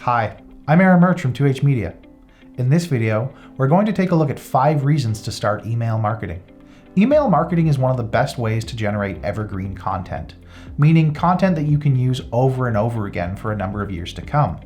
Hi, I'm Aaron Murch from 2H Media. In this video, we're going to take a look at 5 reasons to start email marketing. Email marketing is one of the best ways to generate evergreen content, meaning content that you can use over and over again for a number of years to come.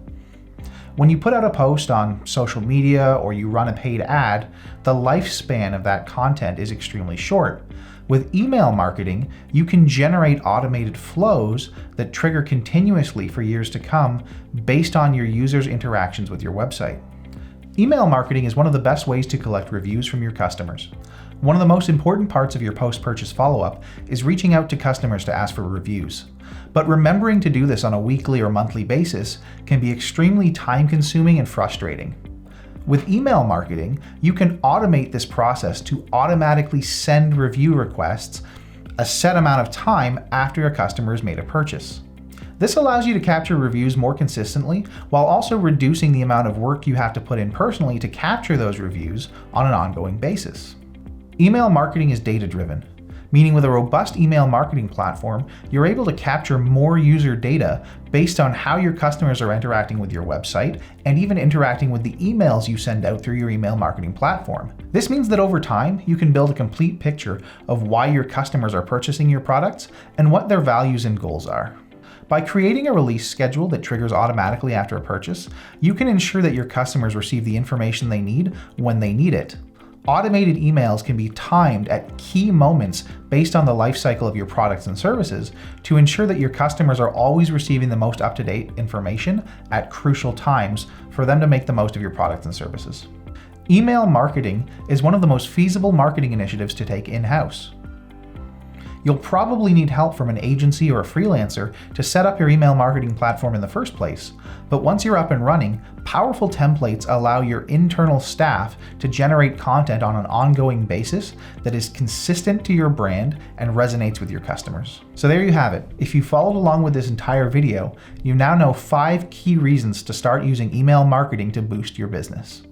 When you put out a post on social media or you run a paid ad, the lifespan of that content is extremely short. With email marketing, you can generate automated flows that trigger continuously for years to come based on your users' interactions with your website. Email marketing is one of the best ways to collect reviews from your customers. One of the most important parts of your post-purchase follow-up is reaching out to customers to ask for reviews. But remembering to do this on a weekly or monthly basis can be extremely time-consuming and frustrating. With email marketing, you can automate this process to automatically send review requests a set amount of time after your customer has made a purchase. This allows you to capture reviews more consistently while also reducing the amount of work you have to put in personally to capture those reviews on an ongoing basis. Email marketing is data-driven, meaning with a robust email marketing platform, you're able to capture more user data based on how your customers are interacting with your website and even interacting with the emails you send out through your email marketing platform. This means that over time, you can build a complete picture of why your customers are purchasing your products and what their values and goals are. By creating a release schedule that triggers automatically after a purchase, you can ensure that your customers receive the information they need when they need it. Automated emails can be timed at key moments based on the life cycle of your products and services to ensure that your customers are always receiving the most up-to-date information at crucial times for them to make the most of your products and services. Email marketing is one of the most feasible marketing initiatives to take in-house. You'll probably need help from an agency or a freelancer to set up your email marketing platform in the first place, but once you're up and running, powerful templates allow your internal staff to generate content on an ongoing basis that is consistent to your brand and resonates with your customers. So there you have it. If you followed along with this entire video, you now know 5 key reasons to start using email marketing to boost your business.